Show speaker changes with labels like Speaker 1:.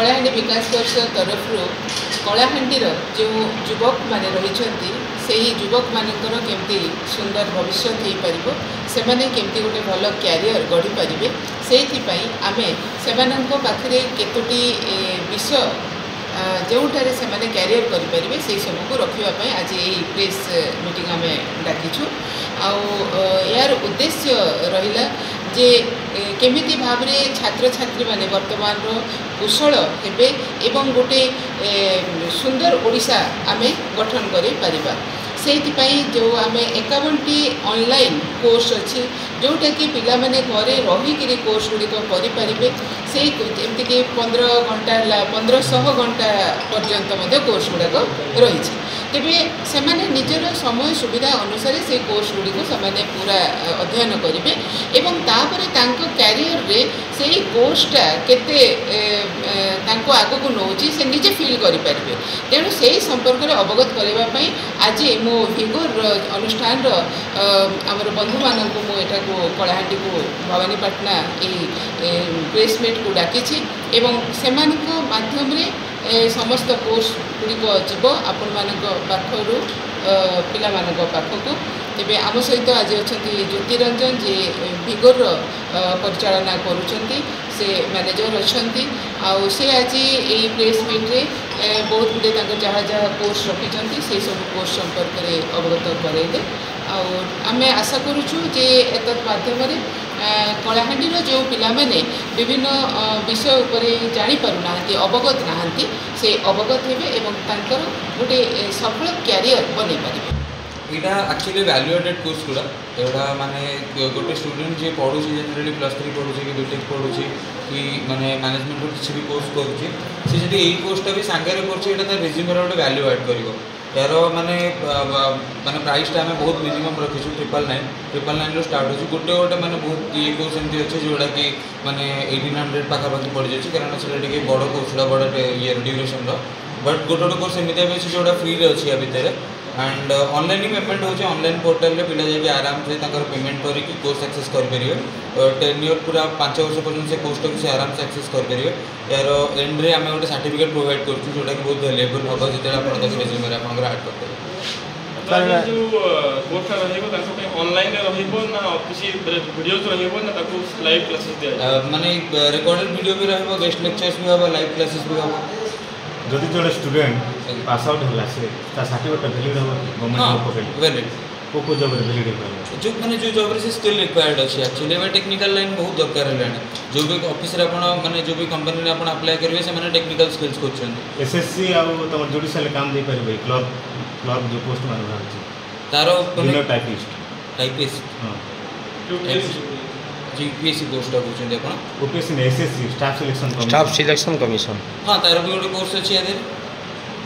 Speaker 1: कलाहांडी विकास परिषद तरफ कलाहांडीर जो युवक माने रही से युवक मानकर केमती सुंदर भविष्य हो पार से केमती गोटे भल क्यारियर गढ़ी पारे से आमे से पाखे केतोटी विषय जोठारे से क्यारियर करेंगे से सबको रखापी आज ये प्रेस मीटिंग आम डाकिछु यार उद्देश्य रहिला जे केमिति भाव में छात्र छात्री माने वर्तमान कुशल हेबे एवं गोटे सुंदर ओडिशा आमे गठन करि परिबा से जो आम 51टी ऑनलाइन कोर्स अच्छी जोटा कि पिला माने घरे रही कोर्स गुड़िक करें से जमीक 1500 घंटा पर्यंत कोर्स गुड़ाक रही तेबे से निजर समय सुविधा अनुसार से कोर्स गुड़ी को पूरा अध्ययन करेंगे एवं तापर क्यारियर रे से कोर्सटा केते आगक नौची से निजे फिल करेंगे तेणु से संपर्क में अवगत करने आज मो भिगोर अनुष्ठान आमर बंधु मानक मुझा कलाहांडी को भवानीपाटना ये प्रेस मीट को डाकी से माध्यम समस्त कोर्स गुड़िक जीव आपण पाखर पिला पाखक तेबे आम सहित आज अच्छा ज्योतिरंजन जे भिगोर परिचालना करुँच से मैनेजर अच्छा से आज ये प्रेस मीट्रे बहुत गुड़े जहाँ जहाँ कोर्स रखी से सब कोर्स संपर्क में अवगत कराइले आम आशा करुचु जे एतत् माध्यम कलाहांडीर जो पिला माने विभिन्न विषय उपर जानीपारना अवगत नहांती से अवगत हे गोटे सफल क्यारियर बन पारे
Speaker 2: यहाँ एक्चुअली वैल्यू एडेड कोर्स गुड़ा एवढा माने गोटे स्टूडेंट जी पढ़ुची जनरली +3 पढ़ुची कि बीटेक पढ़ुची कि माने मैनेजमेंट किसी भी कोर्स करुँची सी जब यही कोर्सटा भी सांगे कर रिज्यूम गोटे वैल्यू एड कर यार माने माने प्राइसटा आम बहुत मिनिमम रखीचु 999 स्टार्ट हो गोटे गोटे माने बहुत ये कोर्स एमती अच्छे जोड़ा कि माने 1800 पाखापाखि पड़ जाए कारण से बड़ कोर्स बड़ ये ड्यूरेशन बट गोटे गोटे कोर्स एमती भी अच्छे जोड़ा फ्री अच्छी या भितर एंड ऑनलाइन पेमेंट होचे ऑनलाइन पोर्टल रे पिला जाके आराम से पेमेंट करके कोर्स एक्सेस करेंगे 10 ईयर पूरा 5 वर्ष पर्यटन से कोर्स को आराम से एक्सेस करेंगे यार एंड रे आम गोटे सर्टिफिकेट प्रोवाइड करूँ जोटा कि बहुत वैल्यूएबल हम जो आप रेज्यूमे में आप ऐड करेंगे
Speaker 3: जो कोर्सटा ऑनलाइन ना किसी वीडियोस ना लाइव क्लासेस दिया
Speaker 2: माने रिकॉर्डेड वीडियो भी रहिबो गेस्ट लेक्चर्स भी हम लाइव क्लासेस भी हम
Speaker 4: जदि जो स्टूडेंट पास आउट होला से ता सर्टिफिकेट वैलिड हो गवर्नमेंट
Speaker 2: वैलिड
Speaker 4: को जब वैलिड हो
Speaker 2: जो माने जो जॉब रे से स्किल रिक्वायर्ड अछि एक्चुअली में टेक्निकल लाइन बहुत दरकार है जो भी ऑफिस रे आपण माने जो भी कंपनी रे आपण अप्लाई करिवे से माने टेक्निकल स्किल्स कोछन
Speaker 4: एसएससी आ तमर जुडिशियल काम दे परबे क्लर्क जो पोस्ट मान रहछि
Speaker 2: तारो
Speaker 4: माने टाइपिस्ट हां
Speaker 2: GPSC course
Speaker 4: OPSC SSC staff selection commission
Speaker 2: हाँ तार भी गोटे कोर्स अच्छी